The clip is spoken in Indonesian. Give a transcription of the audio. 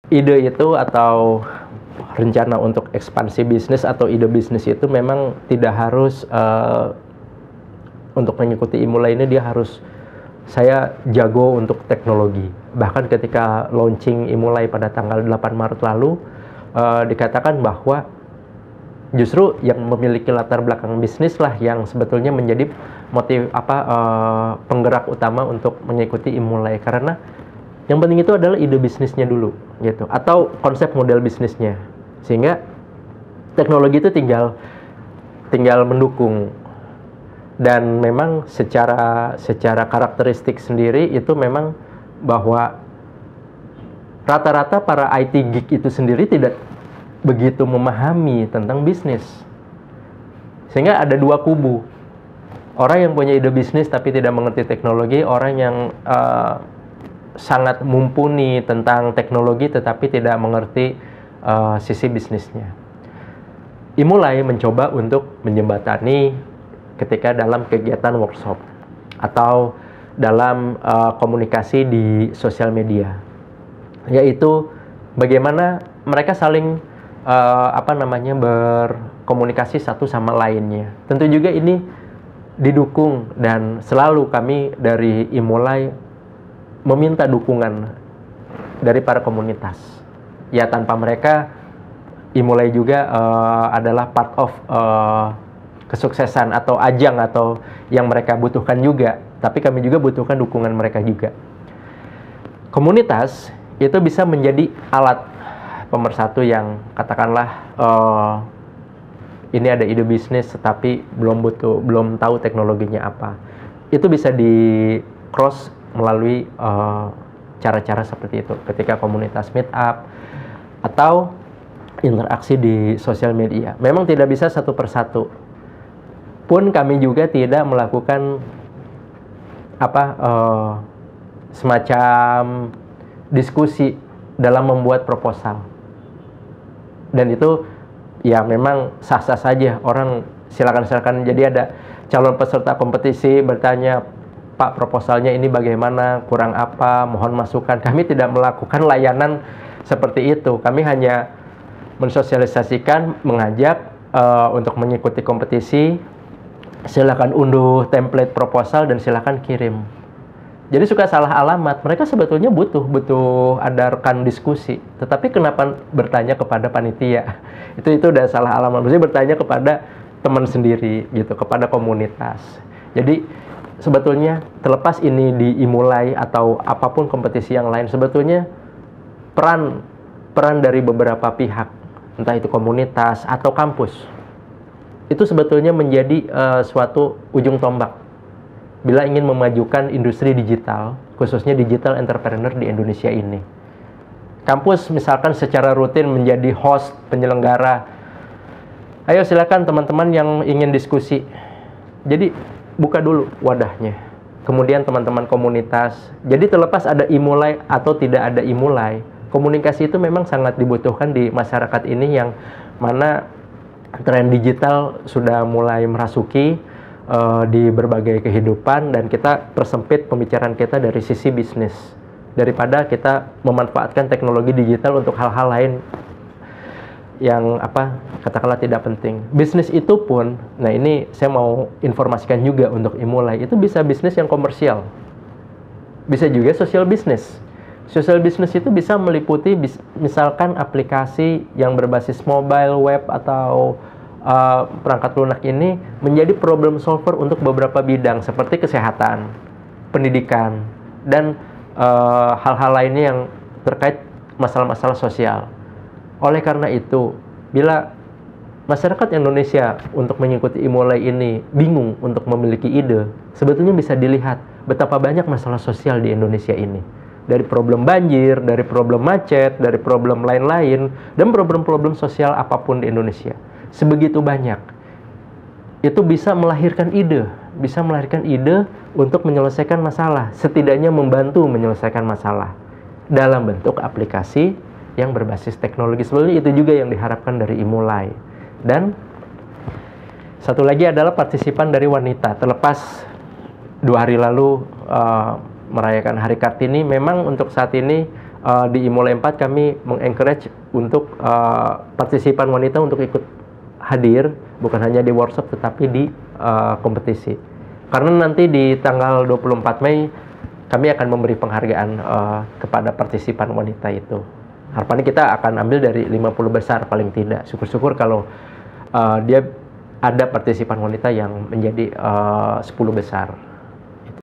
ide itu atau rencana untuk ekspansi bisnis atau ide bisnis itu memang tidak harus untuk mengikuti Imulai ini dia harus saya jago untuk teknologi. Bahkan ketika launching Imulai pada tanggal 8 Maret lalu dikatakan bahwa justru yang memiliki latar belakang bisnis lah yang sebetulnya menjadi penggerak utama untuk mengikuti Imulai, karena yang penting itu adalah ide bisnisnya dulu gitu, atau konsep model bisnisnya, sehingga teknologi itu tinggal mendukung. Dan memang secara karakteristik sendiri itu memang bahwa rata-rata para IT geek itu sendiri tidak begitu memahami tentang bisnis, sehingga ada dua kubu. Orang yang punya ide bisnis tapi tidak mengerti teknologi, orang yang sangat mumpuni tentang teknologi tetapi tidak mengerti sisi bisnisnya. Imulai mencoba untuk menjembatani ketika dalam kegiatan workshop atau dalam komunikasi di sosial media, yaitu bagaimana mereka saling berkomunikasi satu sama lainnya. Tentu juga ini didukung, dan selalu kami dari Imulai meminta dukungan dari para komunitas. Ya, tanpa mereka Imulai juga adalah part of kesuksesan atau ajang atau yang mereka butuhkan juga. Tapi kami juga butuhkan dukungan mereka juga. Komunitas itu bisa menjadi alat pemersatu yang katakanlah ini ada ide bisnis tetapi belum tahu teknologinya apa. Itu bisa di cross melalui cara-cara seperti itu ketika komunitas meet up atau interaksi di sosial media. Memang tidak bisa satu persatu. Pun kami juga tidak melakukan semacam diskusi dalam membuat proposal. Dan itu ya memang sah-sah saja, orang silakan. Jadi ada calon peserta kompetisi bertanya, Pak, proposalnya ini bagaimana, kurang apa, mohon masukan. Kami tidak melakukan layanan seperti itu. Kami hanya mensosialisasikan, mengajak untuk mengikuti kompetisi, silakan unduh template proposal dan silakan kirim. Jadi suka salah alamat. Mereka sebetulnya butuh ada rekan diskusi. Tetapi kenapa bertanya kepada panitia? Itu udah salah alamat. Maksudnya bertanya kepada teman sendiri gitu, kepada komunitas. Jadi sebetulnya terlepas ini di Imulai atau apapun kompetisi yang lain, sebetulnya peran dari beberapa pihak, entah itu komunitas atau kampus, itu sebetulnya menjadi suatu ujung tombak bila ingin memajukan industri digital, khususnya digital entrepreneur di Indonesia ini. Kampus misalkan secara rutin menjadi host, penyelenggara. Ayo silakan teman-teman yang ingin diskusi. Jadi buka dulu wadahnya. Kemudian teman-teman komunitas. Jadi terlepas ada Imulai atau tidak ada Imulai, komunikasi itu memang sangat dibutuhkan di masyarakat ini yang mana tren digital sudah mulai merasuki di berbagai kehidupan, dan kita persempit pembicaraan kita dari sisi bisnis daripada kita memanfaatkan teknologi digital untuk hal-hal lain yang katakanlah tidak penting. Bisnis itu pun, nah ini saya mau informasikan juga untuk Imulai, itu bisa bisnis yang komersial, bisa juga social business. Social business itu bisa meliputi misalkan aplikasi yang berbasis mobile, web, atau perangkat lunak ini menjadi problem solver untuk beberapa bidang seperti kesehatan, pendidikan, dan hal-hal lainnya yang terkait masalah-masalah sosial. Oleh karena itu, bila masyarakat Indonesia untuk mengikuti Imulai ini bingung untuk memiliki ide, sebetulnya bisa dilihat betapa banyak masalah sosial di Indonesia ini. Dari problem banjir, dari problem macet, dari problem lain-lain, dan problem-problem sosial apapun di Indonesia. Sebegitu banyak. Itu bisa melahirkan ide untuk menyelesaikan masalah, setidaknya membantu menyelesaikan masalah dalam bentuk aplikasi yang berbasis teknologi. Sebenarnya itu juga yang diharapkan dari Imulai. Dan satu lagi adalah partisipan dari wanita. Terlepas 2 hari lalu merayakan Hari Kartini, memang untuk saat ini di IMOLE 4 kami mengencourage untuk partisipan wanita untuk ikut hadir, bukan hanya di workshop tetapi di kompetisi. Karena nanti di tanggal 24 Mei kami akan memberi penghargaan kepada partisipan wanita itu. Harapannya kita akan ambil dari 50 besar paling tidak. Syukur-syukur kalau dia ada partisipan wanita yang menjadi 10 besar.